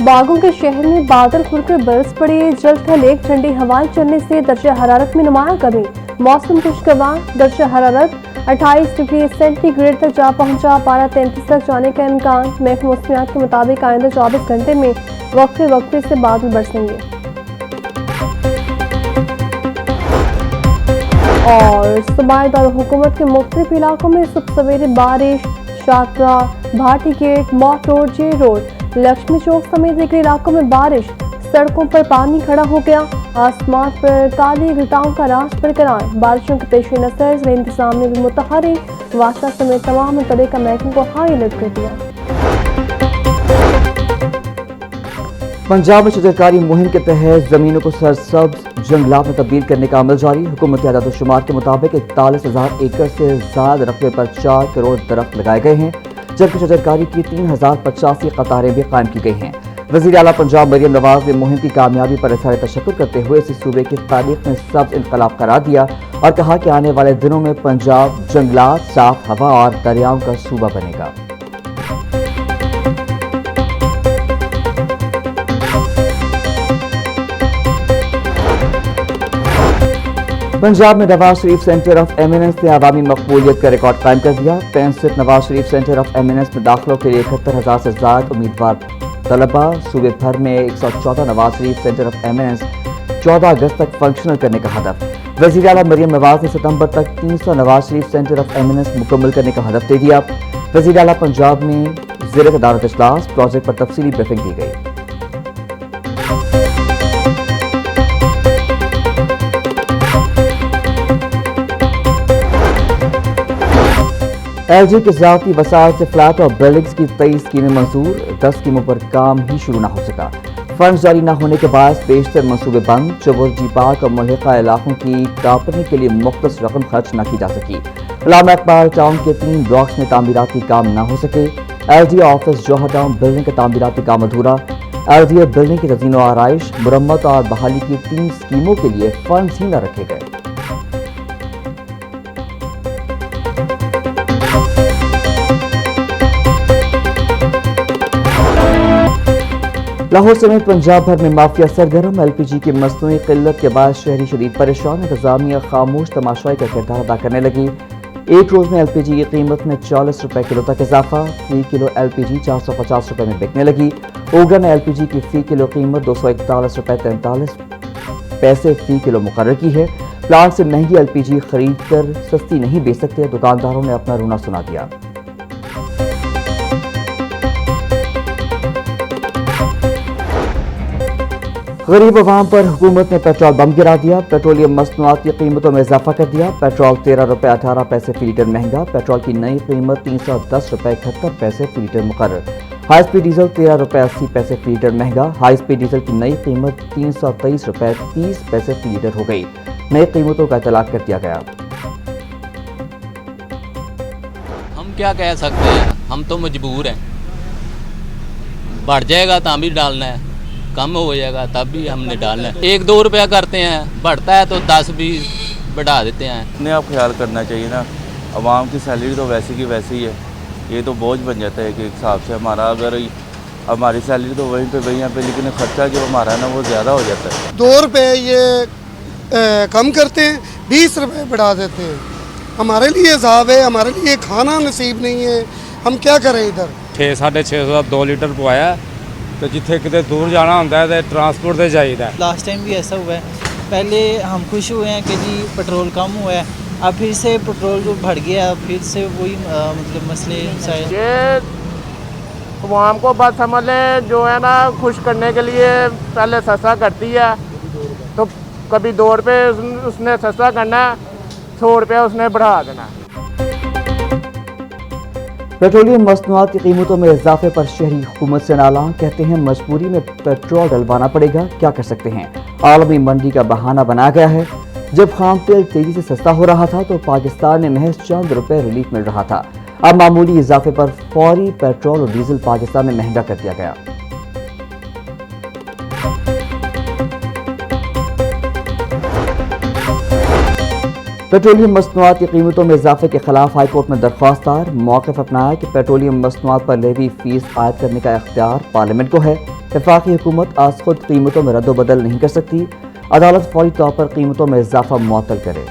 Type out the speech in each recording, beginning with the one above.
बागों के शहर में बादल खुलकर बरस पड़े। जल्द कल एक ठंडी हवाएं चलने से दर्जा हरारत में नुमाया कमी। मौसम खुशगवार, दर्जा हरारत 28 डिग्री सेंटीग्रेड तक जा पहुंचा। पारा 33 तक जाने का इम्कान। महकमा मौसमियात के मुताबिक आइंदा 24 घंटे में वक्फे वक्फे से बादल बरसेंगे। और सूबाई दारुल-हुकूमत के मुख्तलिफ इलाकों में सुबह सवेरे बारिश। शाहपुरा, भाटी गेट, मौत रोड, जे रोड, लक्ष्मी चौक समेत दिगर इलाकों में बारिश। सड़कों पर पानी खड़ा हो गया। आसमान पर काली घटाओं का राज बरकरार। बारिशों के पेश नजर ज़िला इंतजाम ने भी मुतहरी वास्ता समेत तमाम मुतल्लिका महकमों को हाई अलर्ट कर दिया। पंजाब में शजरकारी मुहिम के तहत जमीनों को सरसब्ज जंगलात में तब्दील करने का अमल जारी। हुकूमती आदाद-ओ-शुमार के मुताबिक 41,000 एकड़ से ज्यादा रकबे पर 4 करोड़ दरख्त लगाए गए हैं, जबकि शजरकारी की 3,085 कतारें भी कायम की गई हैं। वज़ीर आला पंजाब मरियम नवाज ने मुहिम की कामयाबी पर इज़हार तशक्कुर करते हुए इसे सूबे की तारीख में सब्ज़ इनकलाब करार दिया और कहा कि आने वाले दिनों में पंजाब जंगलात, साफ हवा और दरियाओं का सूबा बनेगा। पंजाब में Nawaz Sharif centre of eminence ने अवामी मकबूलियत का रिकॉर्ड कायम कर दिया। 65 Nawaz Sharif centre of eminence में दाखिलों के लिए 71,000 से ज्यादा उम्मीदवार तलबा। सूबे भर में 114 Nawaz Sharif centre of eminence 14 अगस्त तक फंक्शनल करने का हदफ। वज़ीर आला मरियम नवाज ने सितंबर तक 300 Nawaz Sharif centre of eminence मुकम्मल करने का हदफ दे दिया। वज़ीर आला पंजाब में ज़ेर सदारत इजलास प्रोजेक्ट पर तफसीली ब्रीफिंग की गई। LG के ज़ाती वसाइल से फ्लैट और बिल्डिंग्स की 23 स्कीमें मंजूर। 10 स्कीमों पर काम ही शुरू न हो सका। फंड जारी न होने के बाद बेशतर मंसूबे बंद। चबुर्जी पार्क और मुल्हिका इलाकों की कापने के लिए मुख्तस रकम खर्च न की जा सकी। अल्लामा इकबाल टाउन के 3 ब्लॉक्स में तामीराती काम न हो सके। LG ऑफिस जौहर टाउन बिल्डिंग का तामीराती काम अधूरा। LG बिल्डिंग की तज़ीन व आराइश, मुरम्मत और बहाली की 3 स्कीमों के लिए फंड ही न रखे गए। लाहौर समेत पंजाब भर में माफिया सरगर्म। LPG की मसनूई किल्लत के बाद शहरी शदीद परेशान। इंतजामिया खामोश तमाशाई का किरदार अदा करने लगी। एक रोज में LPG की कीमत में 40 रुपए किलो तक इजाफा। फी किलो LPG 450 रुपए में बिकने लगी। ओगा ने LPG की फी किलो कीमत 241 रुपए 43 पैसे फी किलो मुकर्रर की है। प्लांट से महंगी LPG खरीद कर सस्ती नहीं बेच सकते। दुकानदारों ने अपना रोना सुना दिया। गरीब अवाम पर हुकूमत ने पेट्रोल बम गिरा दिया। पेट्रोलियम मसनूआत की कीमतों में इजाफा कर दिया। पेट्रोल 13 रुपए 18 पैसे फी लीटर महंगा। पेट्रोल की नई कीमत 310 रुपए 71 पैसे फी लीटर मुकर्रर। हाई स्पीड डीजल 13 रुपए 80 पैसे फी लीटर महंगा। हाई स्पीड डीजल की नई कीमत 323 रुपए 30 पैसे फी लीटर हो गई। नई कीमतों का इतलाक कर दिया गया। हम क्या कह सकते हैं, हम तो मजबूर हैं। बढ़ जाएगा तो हम भी डालना है, कम हो जाएगा तब भी हमने डालना है। 1-2 रुपया करते हैं, बढ़ता है तो 10-20 बढ़ा देते हैं। अपने आप ख्याल करना चाहिए ना। आवाम की सैलरी तो वैसी की वैसी ही है, ये तो बोझ बन जाता है कि एक हिसाब से हमारा, अगर हमारी सैलरी तो वहीं पे वहीं पे, लेकिन खर्चा जो हमारा है ना वो ज़्यादा हो जाता है। 2 रुपये ये कम करते हैं, 20 रुपये बढ़ा देते हैं। हमारे लिए हिसाब है, हमारे लिए खाना नसीब नहीं है, हम क्या करें। इधर 6-650 2 लीटर पवाया तो जिथे कितने दूर जाना होता है तो ट्रांसपोर्ट से चाहिए। लास्ट टाइम भी ऐसा हुआ है। पहले हम खुश हुए हैं कि जी पेट्रोल कम हुआ है, अब फिर से पेट्रोल जो बढ़ गया, फिर से वही मतलब मसले ये आवाम को बस समझ लें, जो है ना खुश करने के लिए पहले सस्ता करती है, तो कभी 2 रुपये उसने सस्ता करना, 100 रुपया उसने बढ़ा देना। पेट्रोलियम मसनूआत की कीमतों में इजाफे पर शहरी हुकूमत से नाला। कहते हैं मजबूरी में पेट्रोल डलवाना पड़ेगा, क्या कर सकते हैं। आलमी मंडी का बहाना बनाया गया है। जब खाम तेल तेजी से सस्ता हो रहा था तो पाकिस्तान में महज चंद रुपए रिलीफ मिल रहा था। अब मामूली इजाफे पर फौरी पेट्रोल और डीजल पाकिस्तान में महंगा कर दिया गया। पेट्रोलियम मसनूआत की कीमतों में इजाफे के खिलाफ हाई कोर्ट में दरख्वास्त दायर। मौक़िफ़ अपनाया कि पेट्रोलियम मसनूआत पर लेवी फीस आयद करने का इख्तियार पार्लियामेंट को है। वफाकी हुकूमत आज खुद कीमतों में रद्दोबदल नहीं कर सकती। अदालत फौरी तौर पर कीमतों में इजाफा मुअत्तल करे।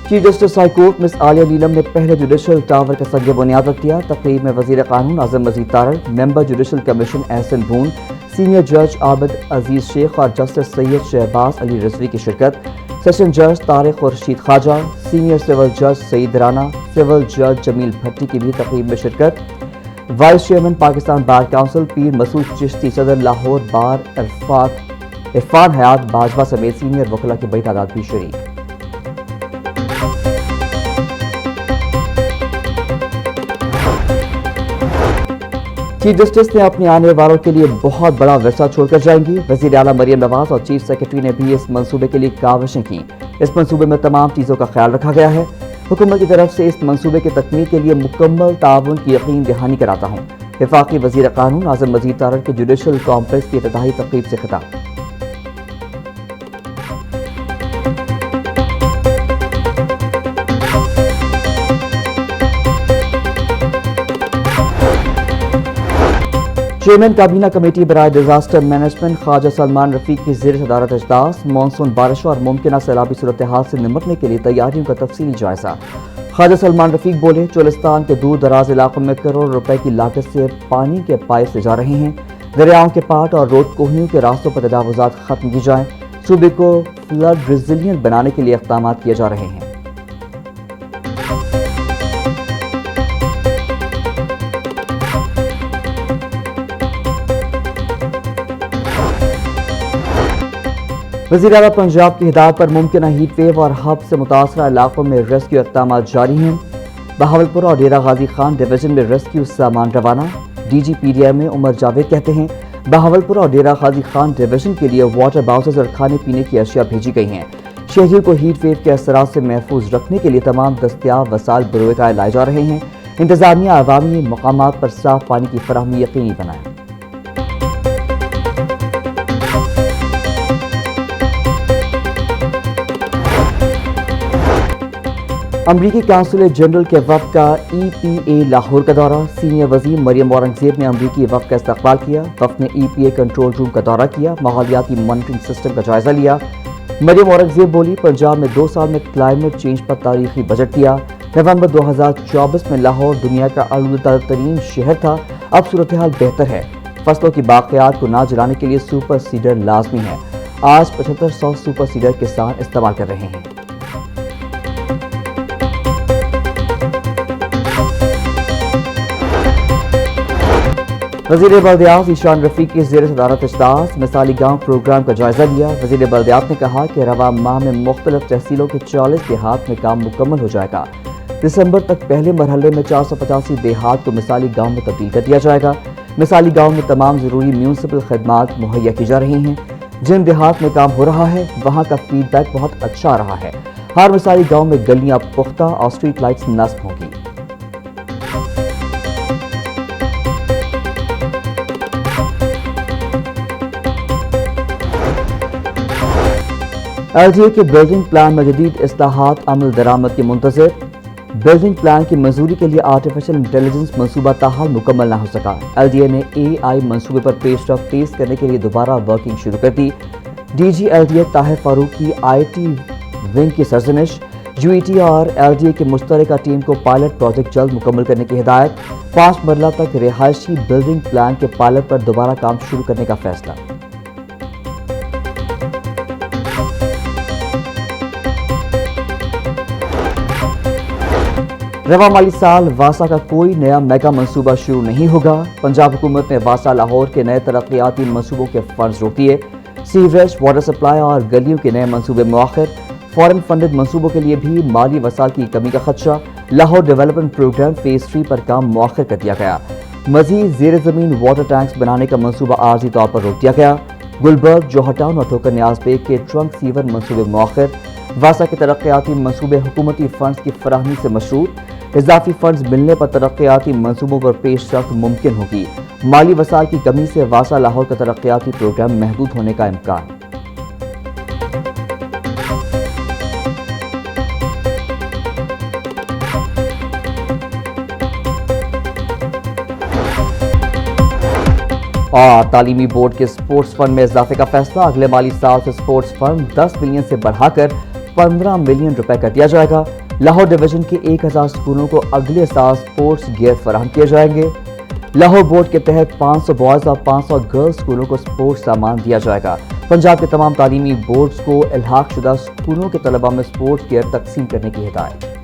Chief justice high court Miss Aalia Neelam ने पहले जुडिशल टावर का संग बुनियाद रख दिया। तकरीब में वजीर कानून आजम मजीद Tarar, member judicial commission Ehsan भून, सीनियर जज आबिद अजीज शेख और जस्टिस सैयद शहबाज अली रिजवी की शिरकत। सेशन जज तारिक खुर्शीद ख्वाजा, सीनियर सिविल जज सईद राना, सिविल जज जमील भट्टी की भी तकरीब में शिरकत। Vice chairman Pakistan bar council पीर मसूद चिश्ती, सदर लाहौर बार इरफान हयात बाजवा समेत सीनियर वकला की बड़ी तादाद भी शरीक। चीफ जस्टिस ने अपने आने वालों के लिए बहुत बड़ा विरसा छोड़कर जाएंगी। वज़ीर आला मरियम नवाज और चीफ सेक्रेटरी ने भी इस मंसूबे के लिए काविशें की। इस मंसूबे में तमाम चीज़ों का ख्याल रखा गया है। हुकूमत की तरफ से इस मंसूबे की तकमील के लिए मुकम्मल ताउन की यकीन दहानी कराता हूँ। वफाकी वज़ीर कानून आज़म मजीद तारड़ के जुडिशल कॉम्प्लेक्स की इफ्तिताही तकरीब से खिताब। चेयरमैन काबीना कमेटी बराए डिजास्टर मैनेजमेंट ख्वाजा सलमान रफीक की ज़ेर सदारत इजलास। मानसून बारिशों और मुमकिन सैलाबी सूरत हाल से निपटने के लिए तैयारियों का तफसीली जायजा। ख्वाजा सलमान रफीक बोले, चोलिस्तान के दूर दराज इलाकों में करोड़ रुपए की लागत से पानी के पाइप ले जा रहे हैं। दरियाओं के पाट और रोड कोहियों के रास्तों पर तजावुजात खत्म की जाएं। सूबे को फ्लड रेजिलियंट बनाने के लिए इक़दाम किए जा रहे हैं। वज़ीर आला पंजाब की हिदायत पर मुमकिन हीट वेव और हब से मुतासरा इलाकों में रेस्क्यू इक़दाम जारी हैं। बहावलपुर और डेरा गाजी खान डिवीजन में रेस्क्यू सामान रवाना। DGPDI में उमर जावेद कहते हैं, बहावलपुर और डेरा गाजी खान डिवीजन के लिए वाटर बाउसेस और खाने पीने की अशिया भेजी गई हैं। शहरियों को हीट वेव के असरात से महफूज रखने के लिए तमाम दस्तियाब वसाइल बरोए लाए जा रहे हैं। इंतजामिया अवामी मकामात पर साफ पानी की फराहमी यकीनी बनाए। अमरीकी काउंसिल जनरल के वफ़द का EPA लाहौर का दौरा। सीनियर वज़ीर मरियम औरंगज़ेब ने अमरीकी वफ़द का इस्तकबाल किया। वफ़द ने EPA कंट्रोल रूम का दौरा किया, माहौलियाती मॉनिटरिंग सिस्टम का जायजा लिया। मरियम औरंगज़ेब बोली, पंजाब में 2 साल में क्लाइमेट चेंज पर तारीखी बजट दिया। नवंबर 2024 में लाहौर दुनिया का आलूदा तरीन शहर था, अब सूरत हाल बेहतर है। फसलों की बाक़ियात को ना जलाने के लिए सुपर सीडर लाजमी है। आज 7500 सुपर सीडर किसान इस्तेमाल कर रहे हैं। वज़ीर बल्दियात ईशान रफ़ीक की ज़ेर सदारत इजलास मिसाली गाँव प्रोग्राम का जायजा लिया। वज़ीर बल्दियात ने कहा कि रवा माह में मुख्तलिफ तहसीलों के 40 देहात में काम मुकम्मल हो जाएगा। दिसंबर तक पहले मरहले में 485 देहात को मिसाली गाँव में तब्दील कर दिया जाएगा। मिसाली गाँव में तमाम ज़रूरी म्यूनसिपल खदमात मुहैया की जा रही हैं। जिन देहात में काम हो रहा है वहाँ का फीडबैक बहुत अच्छा रहा है। हर मिसाली गाँव में गलियाँ पुख्ता और स्ट्रीट लाइट्स नस्ब होंगी। LDA के बिल्डिंग प्लान में जदीद इस्लाहात अमल दरामद की मुंतज़िर। बिल्डिंग प्लान की मंजूरी के लिए आर्टिफिशियल इंटेलिजेंस मनसूबा ताहाल मुकम्मल न हो सका। LDA ने AI मंसूबे पर पेशरफ तेज करने के लिए दोबारा वर्किंग शुरू कर दी। DG LDA ताहिर फारूक की IT विंग की सरजनिश। UET और LDA की मुश्तरका टीम को पायलट प्रोजेक्ट जल्द मुकम्मल करने की हिदायत। 5 मरला तक रिहायशी बिल्डिंग प्लान के पायलट पर दोबारा काम शुरू करने का फैसला। रवा माली साल वासा का कोई नया मेगा मंसूबा शुरू नहीं होगा। पंजाब हुकूमत ने वासा लाहौर के नए तरक्याती मंसूबों के फंड्स रोक दिए। सीवरेज, वाटर सप्लाई और गलियों के नए मंसूबे मुआखिर। फॉरेन फंडेड मंसूबों के लिए भी माली वसाल की कमी का खदशा। लाहौर डेवलपमेंट प्रोग्राम फेज 3 पर काम मुआखिर कर दिया गया। मजीद जेर ज़मीन वाटर टैंक्स बनाने का मंसूबा आर्जी तौर पर रोक दिया गया। गुलबर्ग, जोहर टाउन और ठोकर न्याज बेग के ट्रंक सीवर मंसूबे मुआखिर। वासा के तरक्याती मंसूबे हुकूमती फंड्स की फराहमी से मशरूत। اضافی فنڈز ملنے پر ترقیاتی منصوبوں پر پیش رفت ممکن ہوگی۔ مالی وسائل کی کمی سے واسا لاہور کا ترقیاتی پروگرام محدود ہونے کا امکان۔ اور تعلیمی بورڈ کے سپورٹس فنڈ میں اضافے کا فیصلہ، اگلے مالی سال سے سپورٹس فنڈ 10 ملین سے بڑھا کر 15 ملین روپے کر دیا جائے گا۔ لاہور ڈویژن کے 1000 اسکولوں کو اگلے سال سپورٹس گیئر فراہم کیے جائیں گے۔ لاہور بورڈ کے تحت 500 بوائز اور 500 گرلز اسکولوں کو سپورٹس سامان دیا جائے گا۔ پنجاب کے تمام تعلیمی بورڈز کو الحاق شدہ اسکولوں کے طلباء میں سپورٹس گیئر تقسیم کرنے کی ہدایت۔